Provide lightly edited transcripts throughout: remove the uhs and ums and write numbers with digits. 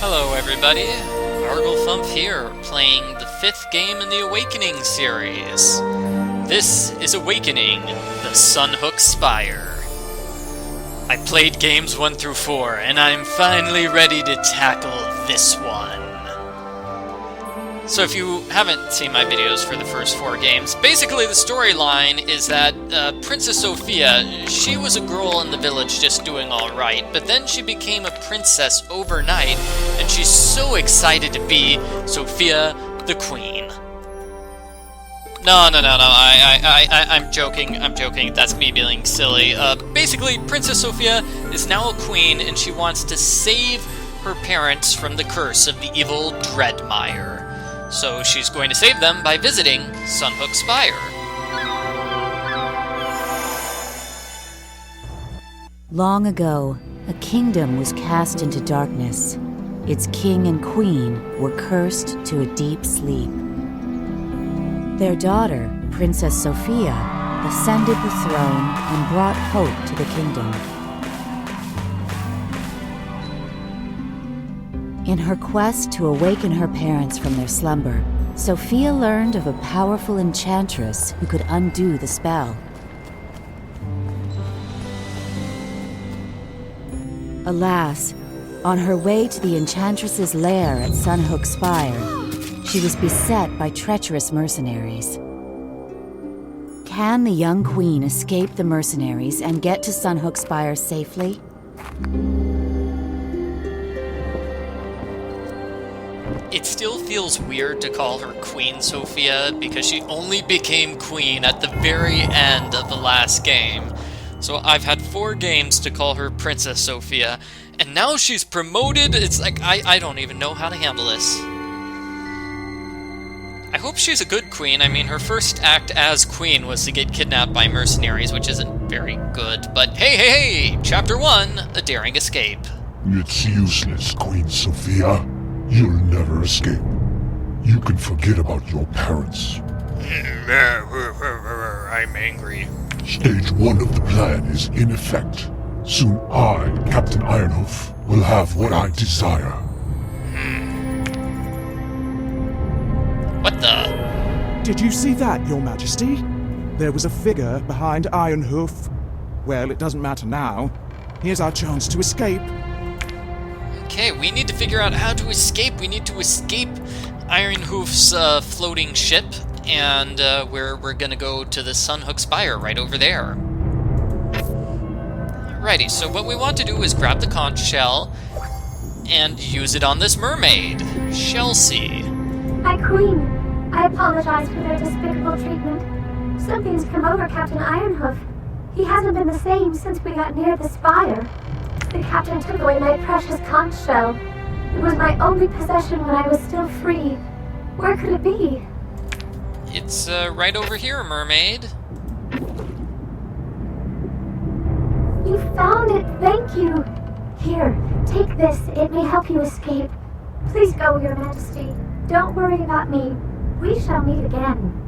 Hello everybody, Arglefump here, playing the 5th game in the Awakening series. This is Awakening, the Sunhook Spire. I played games 1 through 4, and I'm finally ready to tackle this one. So if you haven't seen my videos for the first 4 games, basically the storyline is that Princess Sophia, she was a girl in the village just doing alright, but then she became a princess overnight, and she's so excited to be Sophia the Queen. No, I'm joking, that's me being silly. Basically, Princess Sophia is now a queen, and she wants to save her parents from the curse of the evil Dreadmire. So she's going to save them by visiting Sunhook Spire. Long ago, a kingdom was cast into darkness. Its king and queen were cursed to a deep sleep. Their daughter, Princess Sophia, ascended the throne and brought hope to the kingdom. In her quest to awaken her parents from their slumber, Sophia learned of a powerful enchantress who could undo the spell. Alas, on her way to the enchantress's lair at Sunhook Spire, she was beset by treacherous mercenaries. Can the young queen escape the mercenaries and get to Sunhook Spire safely? It still feels weird to call her Queen Sophia because she only became queen at the very end of the last game. So I've had 4 games to call her Princess Sophia, and now she's promoted. It's like, I don't even know how to handle this. I hope she's a good queen. I mean, her first act as queen was to get kidnapped by mercenaries, which isn't very good. But hey! Chapter 1, A Daring Escape. It's useless, Queen Sophia. You'll never escape. You can forget about your parents. I'm angry. Stage 1 of the plan is in effect. Soon I, Captain Ironhoof, will have what I desire. What the? Did you see that, Your Majesty? There was a figure behind Ironhoof. Well, it doesn't matter now. Here's our chance to escape. Okay, we need to figure out how to escape. We need to escape Ironhoof's floating ship, and we're gonna go to the Sunhook Spire right over there. Alrighty, so what we want to do is grab the conch shell and use it on this mermaid, Chelsea. My queen, I apologize for their despicable treatment. Something's come over Captain Ironhoof. He hasn't been the same since we got near the spire. The captain took away my precious conch shell. It was my only possession when I was still free. Where could it be? It's right over here, mermaid. You found it, thank you. Here, take this. It may help you escape. Please go, Your Majesty. Don't worry about me. We shall meet again.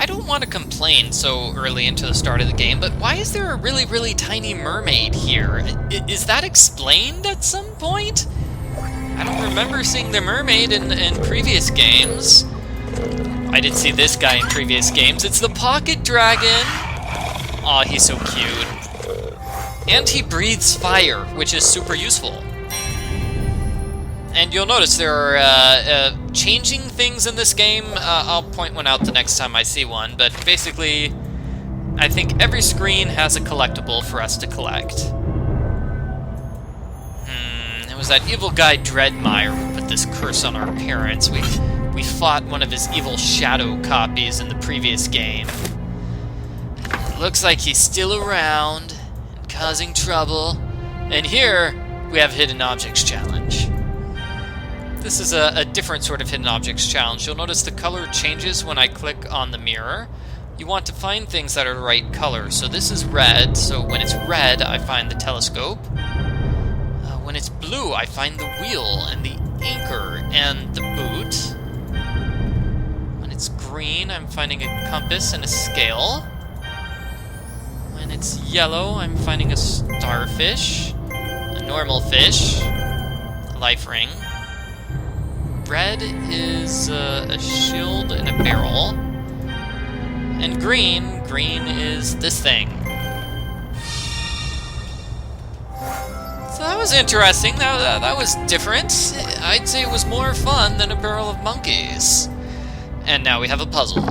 I don't want to complain so early into the start of the game, but why is there a really tiny mermaid here? Is that explained at some point? I don't remember seeing the mermaid in previous games. I did see this guy in previous games. It's the pocket dragon. Aw, he's so cute. And he breathes fire, which is super useful. And you'll notice there are changing things in this game. I'll point one out the next time I see one, but basically, I think every screen has a collectible for us to collect. It was that evil guy Dreadmire who put this curse on our parents. We fought one of his evil shadow copies in the previous game. It looks like he's still around and causing trouble. And here, we have Hidden Objects Challenge. This is a different sort of Hidden Objects Challenge. You'll notice the color changes when I click on the mirror. You want to find things that are the right color. So this is red, so when it's red, I find the telescope. When it's blue, I find the wheel and the anchor and the boot. When it's green, I'm finding a compass and a scale. When it's yellow, I'm finding a starfish. normal fish, a life ring. Red is a shield and a barrel. And green is this thing. So that was interesting. That was different. I'd say it was more fun than a barrel of monkeys. And now we have a puzzle.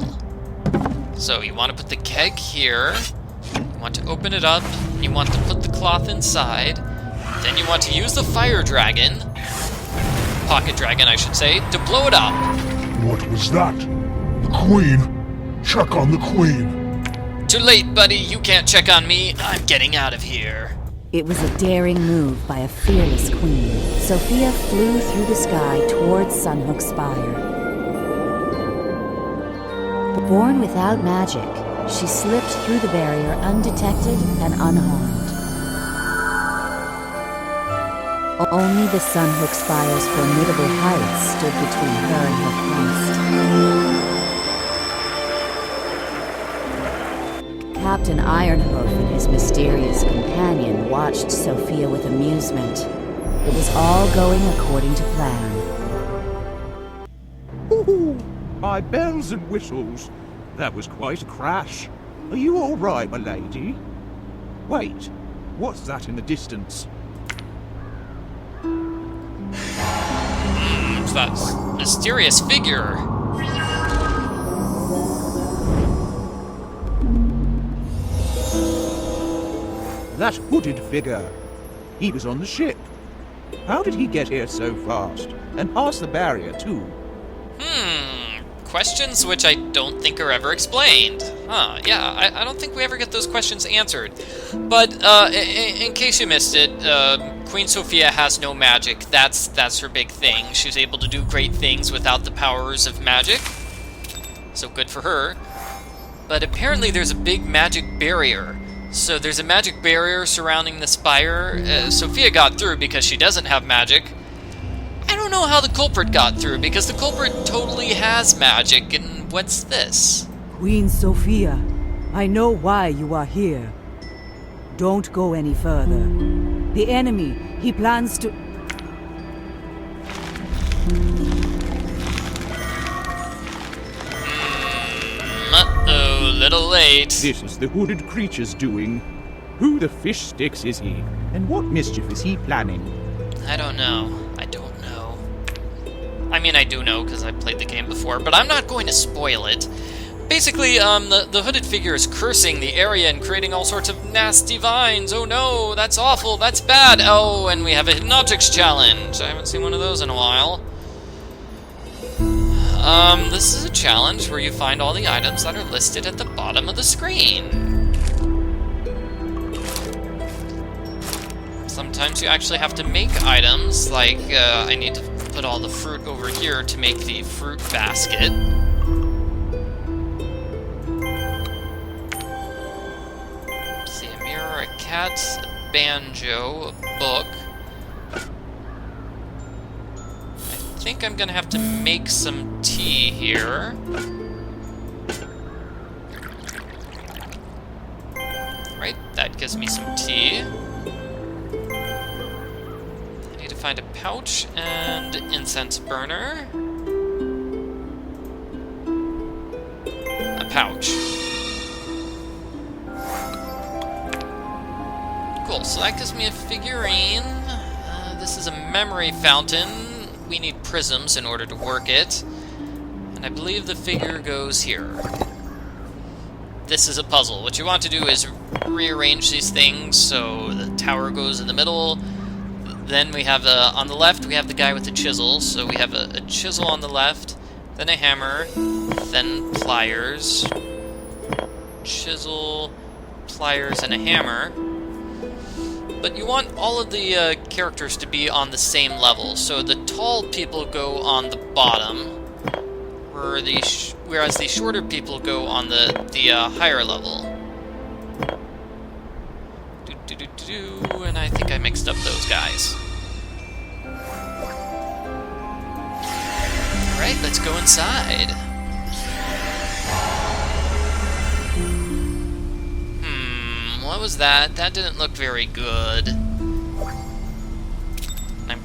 So you want to put the keg here. You want to open it up. You want to put the cloth inside. Then you want to use the fire dragon, pocket dragon I should say, to blow it up. What was that? The Queen? Check on the Queen. Too late, buddy. You can't check on me. I'm getting out of here. It was a daring move by a fearless queen. Sophia flew through the sky towards Sunhook Spire. Born without magic, she slipped through the barrier undetected and unharmed. Only the Sunhook Spire's formidable heights stood between her and her quest. Captain Ironhoof and his mysterious companion watched Sophia with amusement. It was all going according to plan. Ooh, my bells and whistles. That was quite a crash. Are you all right, my lady? Wait, what's that in the distance? It's that mysterious figure. That hooded figure. He was on the ship. How did he get here so fast? And past the barrier, too? Questions which I don't think are ever explained. Yeah, I don't think we ever get those questions answered. But in case you missed it, Queen Sophia has no magic. That's her big thing. She's able to do great things without the powers of magic. So good for her. But apparently there's a big magic barrier. So there's a magic barrier surrounding the spire. Sophia got through because she doesn't have magic. I don't know how the culprit got through, because the culprit totally has magic, and what's this? Queen Sophia, I know why you are here. Don't go any further. The enemy, he plans to... Uh-oh, little late. This is the hooded creature's doing. Who the fish sticks is he? And what mischief is he planning? I don't know. I mean, I do know, because I played the game before, but I'm not going to spoil it. Basically, the hooded figure is cursing the area and creating all sorts of nasty vines. Oh no, that's awful, that's bad. Oh, and we have a hidden objects challenge. I haven't seen one of those in a while. This is a challenge where you find all the items that are listed at the bottom of the screen. Sometimes you actually have to make items, like, I need to put all the fruit over here to make the fruit basket. Let's see, a mirror, a cat, a banjo, a book. I think I'm gonna have to make some tea here. Right, that gives me some tea. Find a pouch and incense burner. A pouch. Cool, so that gives me a figurine. This is a memory fountain. We need prisms in order to work it. And I believe the figure goes here. This is a puzzle. What you want to do is rearrange these things so the tower goes in the middle. Then we have, on the left, we have the guy with the chisel. So we have a chisel on the left, then a hammer, then pliers. Chisel, pliers, and a hammer. But you want all of the characters to be on the same level. So the tall people go on the bottom, whereas the shorter people go on the higher level. And I think I mixed up those guys. Alright, let's go inside. What was that? That didn't look very good.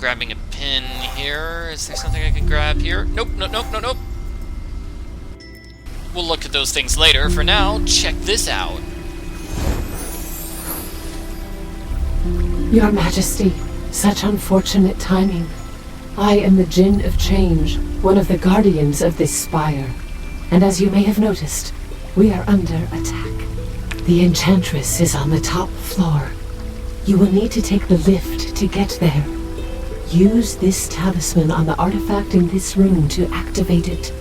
grabbing a pin here. Is there something I can grab here? Nope, nope, nope, nope, nope. We'll look at those things later. For now, check this out. Your Majesty, such unfortunate timing. I am the Jin of Change, one of the guardians of this spire. And as you may have noticed, we are under attack. The Enchantress is on the top floor. You will need to take the lift to get there. Use this talisman on the artifact in this room to activate it.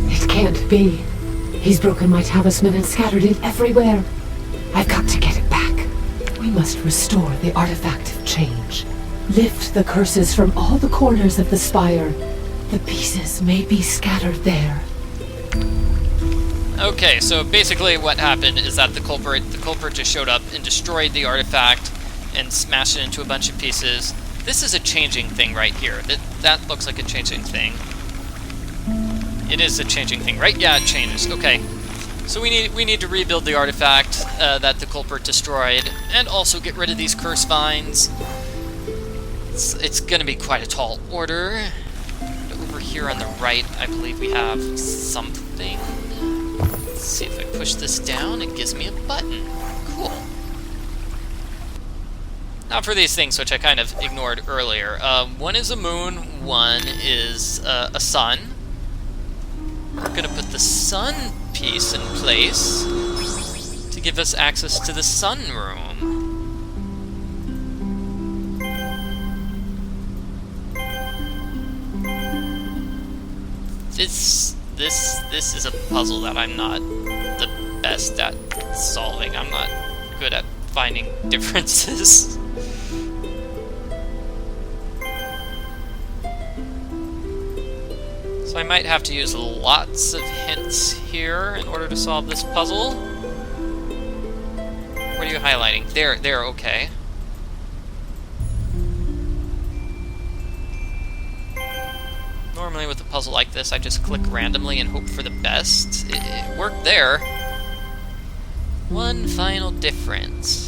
It can't be. He's broken my talisman and scattered it everywhere. I've got to get it back. We must restore the artifact of change. Lift the curses from all the corners of the spire. The pieces may be scattered there. Okay, so basically what happened is that the culprit just showed up and destroyed the artifact and smashed it into a bunch of pieces. This is a changing thing right here. That looks like a changing thing. It is a changing thing, right? Yeah, it changes. Okay. So we need to rebuild the artifact that the culprit destroyed, and also get rid of these curse vines. It's going to be quite a tall order. Over here on the right, I believe we have something. Let's see if I push this down, it gives me a button. Cool. Now for these things, which I kind of ignored earlier. One is a moon, one is a sun. We're going to put the sun piece in place to give us access to the sun room. This is a puzzle that I'm not the best at solving. I'm not good at finding differences. So I might have to use lots of hints here in order to solve this puzzle. What are you highlighting? There, okay. Normally with a puzzle like this, I just click randomly and hope for the best. It worked there. One final difference.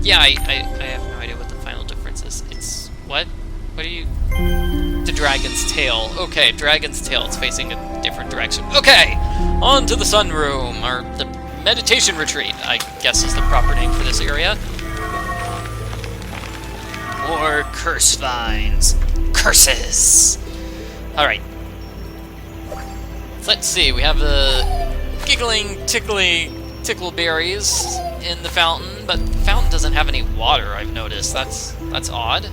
Yeah, I have no idea what the final difference is. It's... what? What are you... The dragon's tail. Okay, dragon's tail. It's facing a different direction. Okay! On to the sun room, or the meditation retreat, I guess is the proper name for this area. More curse vines. Curses! Alright. Let's see, we have the giggling, tickleberries in the fountain, but the fountain doesn't have any water, I've noticed. That's odd.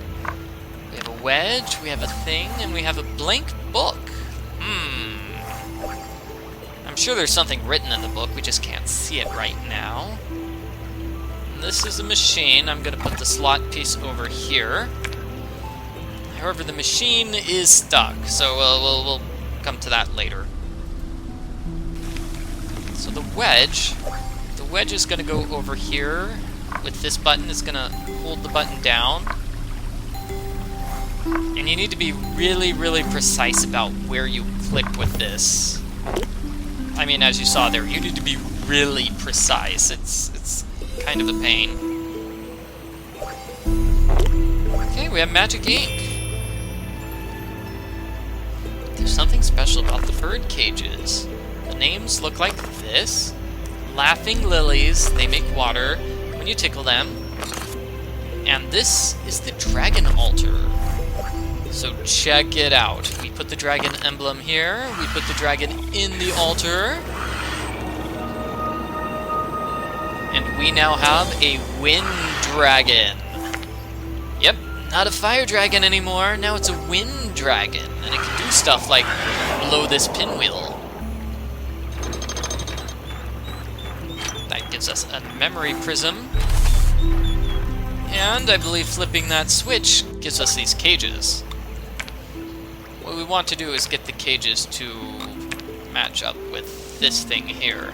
We have a wedge, we have a thing, and we have a blank book. I'm sure there's something written in the book, we just can't see it right now. And this is a machine. I'm going to put the slot piece over here. However, the machine is stuck, so we'll come to that later. So the wedge is going to go over here. With this button, it's going to hold the button down. And you need to be really, really precise about where you click with this. I mean, as you saw there, you need to be really precise. It's kind of a pain. Okay, we have magic ink. There's something special about the bird cages. The names look like this. Laughing lilies, they make water when you tickle them. And this is the dragon altar. So check it out. We put the dragon emblem here. We put the dragon in the altar. And we now have a wind dragon. Yep, not a fire dragon anymore. Now it's a wind dragon. And it can do stuff like blow this pinwheel. That gives us a memory prism. And I believe flipping that switch gives us these cages. What we want to do is get the cages to match up with this thing here.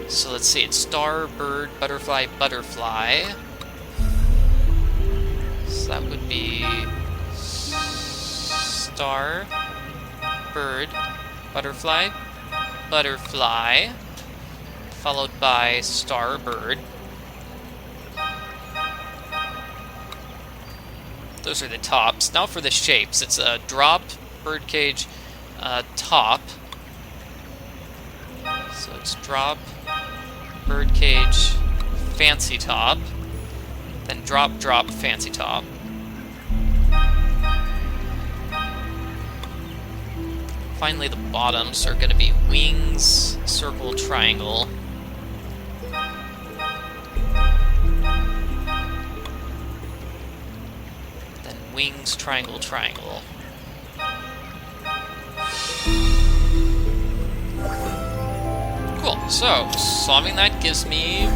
So let's see, it's star, bird, butterfly, butterfly. So that would star, bird, butterfly, butterfly, followed by star, bird. Those are the tops. Now for the shapes. It's a drop, birdcage, top. So it's drop, birdcage, fancy top, then drop, drop, fancy top. Finally, the bottoms are going to be wings, circle, triangle. Then wings, triangle, triangle. Cool. So, solving that gives me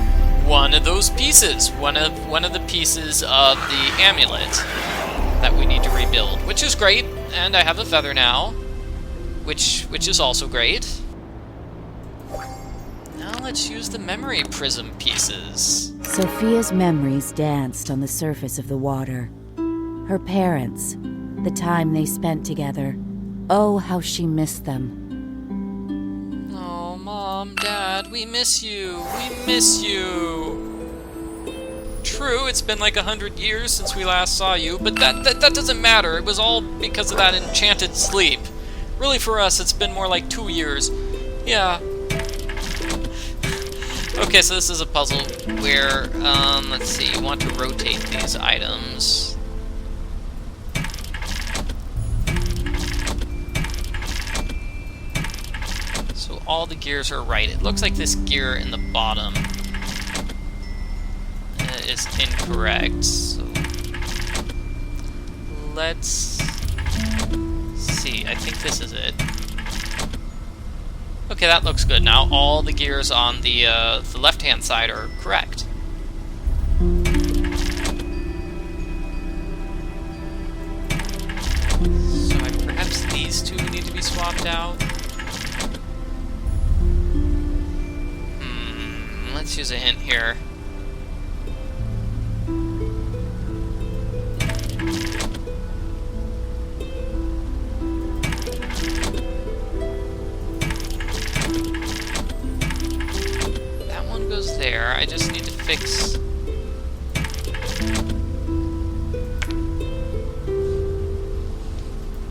one of those pieces. One of the pieces of the amulet that we need to rebuild, which is great. And I have a feather now. Which is also great. Now let's use the memory prism pieces. Sophia's memories danced on the surface of the water. Her parents, the time they spent together. Oh, how she missed them. Oh, Mom, Dad, we miss you. We miss you. True, it's been like 100 years since we last saw you, but that doesn't matter. It was all because of that enchanted sleep. Really, for us, it's been more like 2 years. Yeah. Okay, so this is a puzzle where, let's see, you want to rotate these items. So all the gears are right. It looks like this gear in the bottom is incorrect. So let's see, I think this is it. Okay, that looks good. Now all the gears on the left-hand side are correct. So perhaps these two need to be swapped out. Let's use a hint here. There, I just need to fix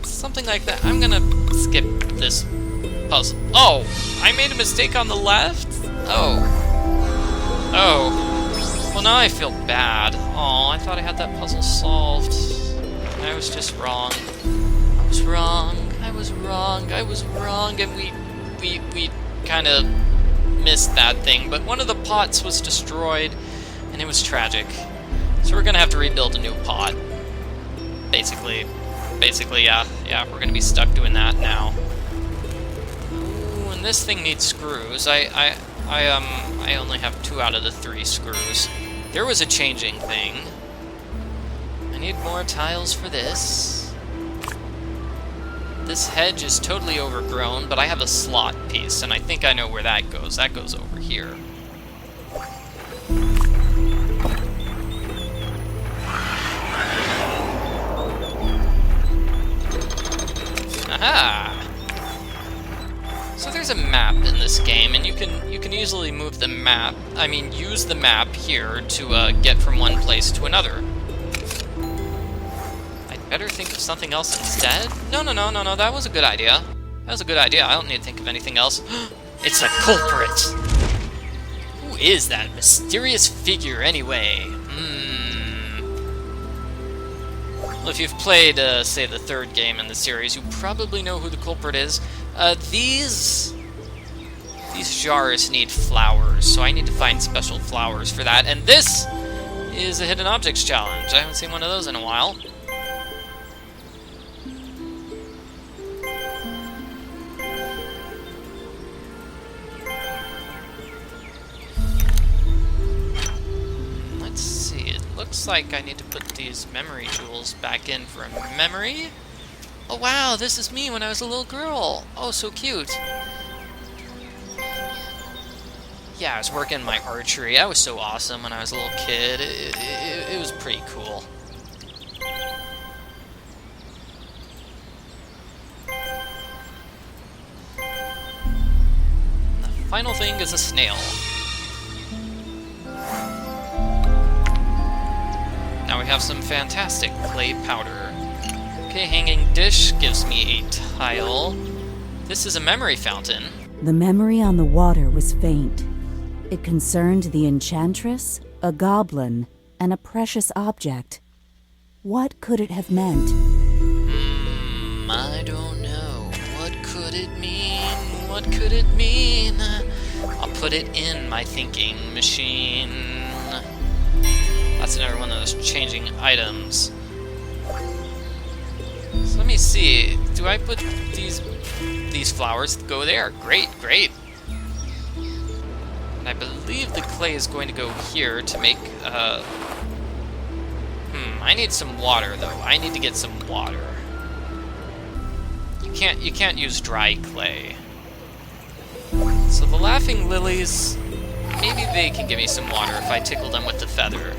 something like that. I'm gonna skip this puzzle. Oh, I made a mistake on the left? Oh. Well, now I feel bad. Oh, I thought I had that puzzle solved. I was just wrong. I was wrong, and we kind of missed that thing, but one of the pots was destroyed, and it was tragic. So we're gonna have to rebuild a new pot. Basically, yeah, we're gonna be stuck doing that now. Ooh, and this thing needs screws. I only have 2 out of the 3 screws. There was a changing thing. I need more tiles for this. This hedge is totally overgrown, but I have a slot piece, and I think I know where that goes. That goes over here. Aha! So there's a map in this game, and you can easily move the map. I mean, use the map here to get from one place to another. Better think of something else instead? No, that was a good idea. That was a good idea. I don't need to think of anything else. It's a culprit! Who is that mysterious figure, anyway? Well, if you've played, say, the 3rd game in the series, you probably know who the culprit is. These jars need flowers, so I need to find special flowers for that. And this is a hidden objects challenge. I haven't seen one of those in a while. Looks like I need to put these memory jewels back in for a memory. Oh wow, this is me when I was a little girl. Oh, so cute. Yeah, I was working my archery. I was so awesome when I was a little kid. It was pretty cool. final thing is a snail. Now we have some fantastic clay powder. Okay, hanging dish gives me a tile. This is a memory fountain. The memory on the water was faint. It concerned the enchantress, a goblin, and a precious object. What could it have meant? I don't know. What could it mean? What could it mean? I'll put it in my thinking machine. That's another one of those changing items. So let me see. Do I put these flowers go there? Great, great. And I believe the clay is going to go here to make I need some water though. I need to get some water. You can't use dry clay. So the laughing lilies, maybe they can give me some water if I tickle them with the feather.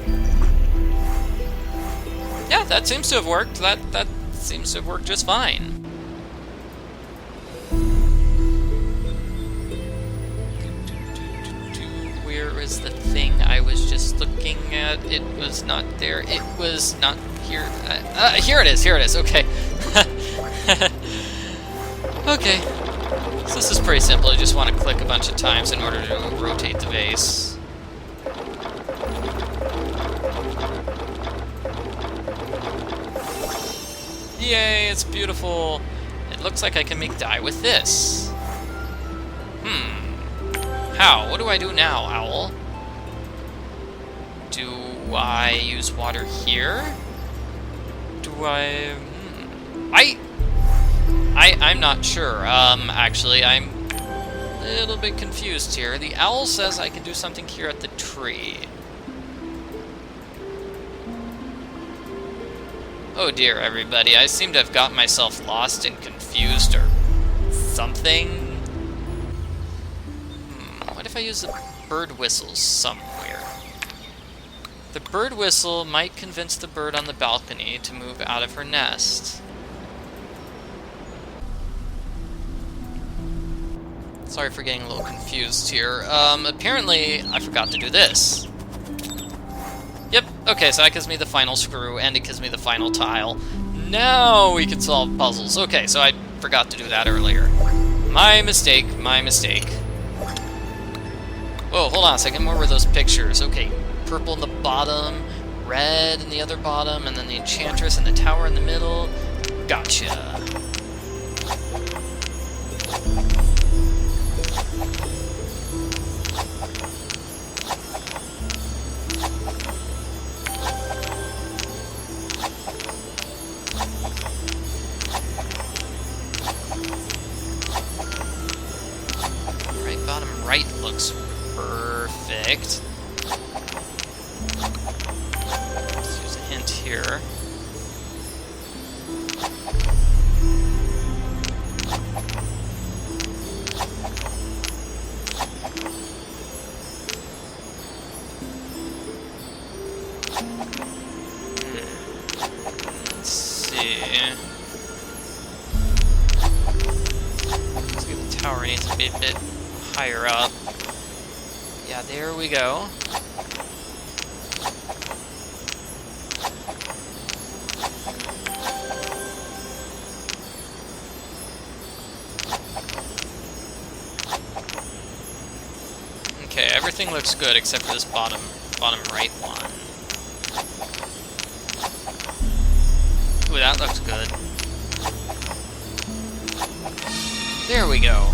Yeah, that seems to have worked. That seems to have worked just fine. Where is the thing I was just looking at? It was not there. It was not here. Here it is. Here it is. Okay. Okay. So this is pretty simple. You just want to click a bunch of times in order to rotate the vase. Yay, it's beautiful. It looks like I can make dye with this. How? What do I do now, Owl? Do I use water here? Do I... I'm not sure. Actually, I'm a little bit confused here. The owl says I can do something here at the tree. Oh dear, everybody. I seem to have got myself lost and confused or something. What if I use the bird whistles somewhere? The bird whistle might convince the bird on the balcony to move out of her nest. Sorry for getting a little confused here. Apparently, I forgot to do this. Yep, okay, so that gives me the final screw, and it gives me the final tile. Now we can solve puzzles. Okay, so I forgot to do that earlier. My mistake, my mistake. Whoa, hold on a second, where were those pictures? Okay, purple in the bottom, red in the other bottom, and then the enchantress and the tower in the middle. Gotcha. Right looks perfect. Let's use a hint here. Let's see. The tower needs to be a bit higher up. Yeah, there we go. Okay, everything looks good except for this bottom right one. Ooh, that looks good. There we go.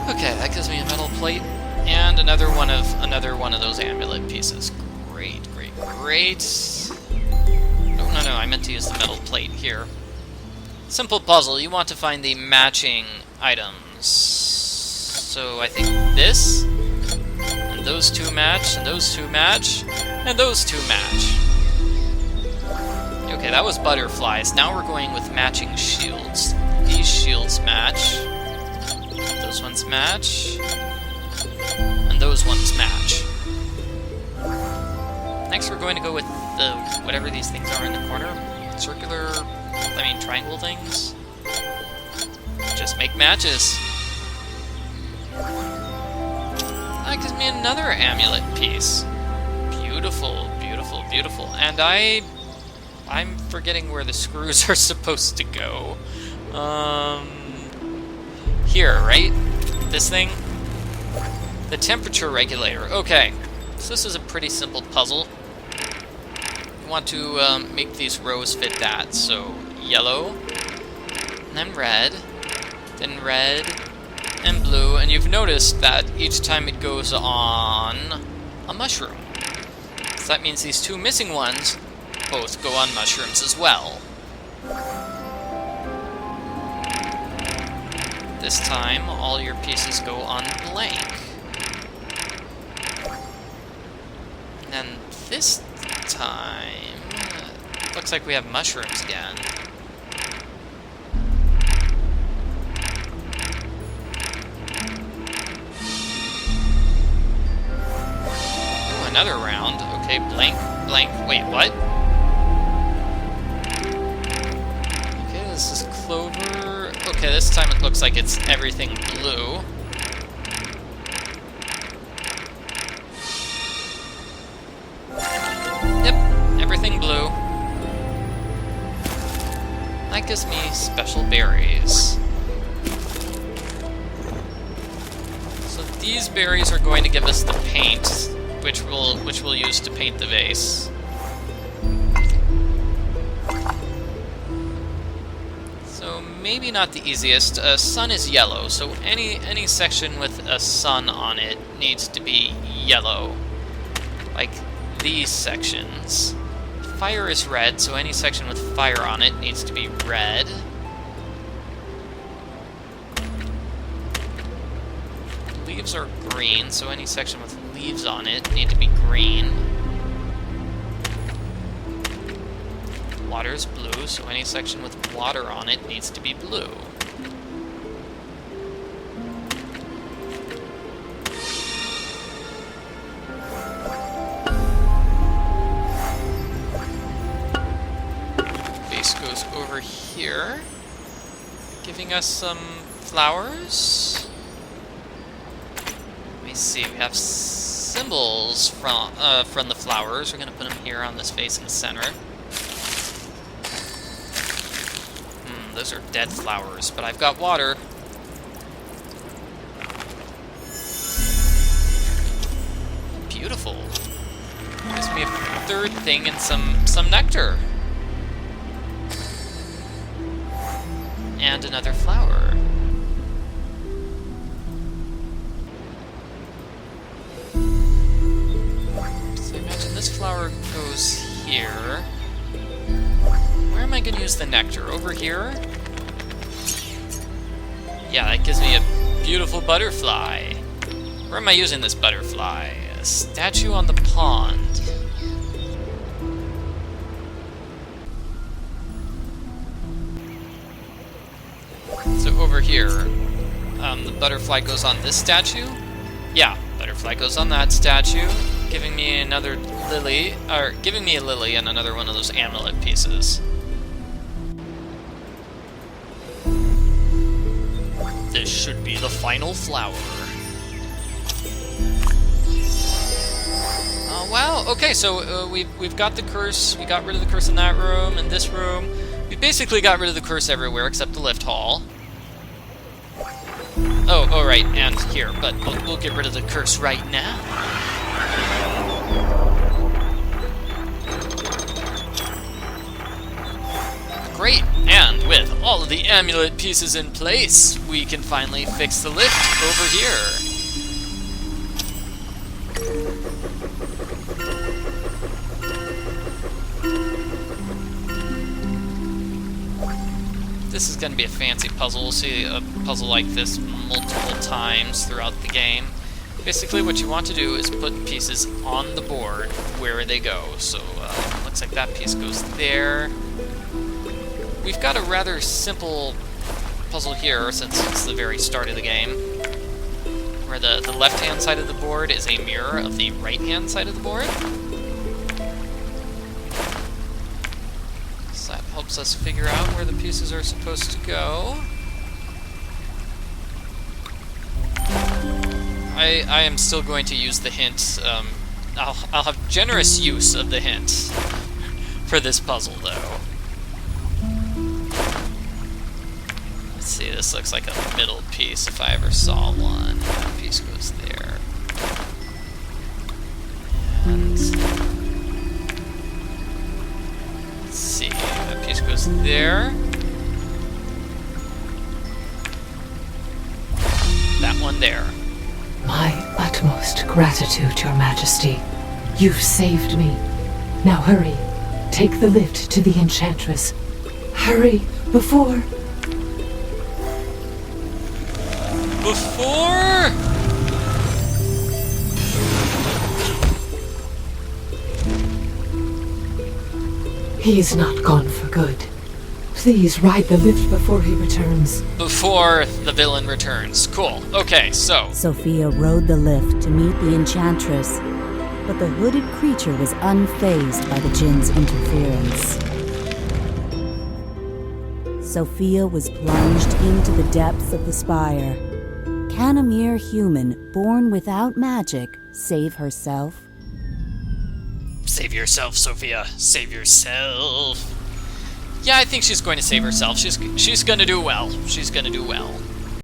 Okay, that gives me a metal plate and another one of those amulet pieces. Great, great, great. No, I meant to use the metal plate here. Simple puzzle. You want to find the matching items. So I think this, and those two match, and those two match, and those two match. Okay, that was butterflies. Now we're going with matching shields. These shields match. Those ones match. And those ones match. Next we're going to go with the whatever these things are in the corner. Triangle things. Just make matches. That gives me another amulet piece. Beautiful, beautiful, beautiful. And I'm forgetting where the screws are supposed to go. Here, right? This thing? The temperature regulator. Okay. So this is a pretty simple puzzle. You want to make these rows fit that. So yellow, and then red, and blue. And you've noticed that each time it goes on a mushroom. So that means these two missing ones both go on mushrooms as well. This time, all your pieces go on blank. And then this time, looks like we have mushrooms again. Ooh, another round. Okay, blank, blank. Wait, what? Okay, this is clover. Okay, this time it looks like it's everything blue. Yep, everything blue. That gives me special berries. So these berries are going to give us the paint, which we'll use to paint the vase. Maybe not the easiest. Sun is yellow, so any section with a sun on it needs to be yellow. Like these sections. Fire is red, so any section with fire on it needs to be red. Leaves are green, so any section with leaves on it need to be green. Water is blue, so any section with water on it needs to be blue. Base goes over here, giving us some flowers. Let me see, we have symbols from the flowers. We're going to put them here on this vase in the center. Those are dead flowers, but I've got water. Beautiful. Gives me a third thing and some nectar. And another flower. So imagine this flower goes here. Where am I going to use the nectar? Over here? Yeah, that gives me a beautiful butterfly. Where am I using this butterfly? A statue on the pond. So over here, the butterfly goes on this statue? Yeah, butterfly goes on that statue, giving me another lily, or giving me a lily and another one of those amulet pieces. This should be the final flower. Wow, okay, so we've got the curse. We got rid of the curse in that room, and this room. We basically got rid of the curse everywhere except the lift hall. Oh, right, and here, but we'll get rid of the curse right now. Great, and with all of the amulet pieces in place, we can finally fix the lift over here. This is going to be a fancy puzzle. We'll see a puzzle like this multiple times throughout the game. Basically what you want to do is put pieces on the board where they go. So, looks like that piece goes there. We've got a rather simple puzzle here since it's the very start of the game, where the left-hand side of the board is a mirror of the right-hand side of the board. So that helps us figure out where the pieces are supposed to go. I am still going to use the hint. I'll have generous use of the hint for this puzzle, though. Let's see, this looks like a middle piece if I ever saw one. That piece goes there. And let's see, that piece goes there. That one there. My utmost gratitude, Your Majesty. You've saved me. Now hurry. Take the lift to the Enchantress. Hurry, before... He's not gone for good. Please ride the lift before he returns. Before the villain returns. Cool. Okay, so... Sophia rode the lift to meet the Enchantress, but the hooded creature was unfazed by the Jin's interference. Sophia was plunged into the depths of the spire. Can a mere human, born without magic, save herself? Save yourself, Sophia. Save yourself. Yeah, I think she's going to save herself. She's going to do well. She's going to do well.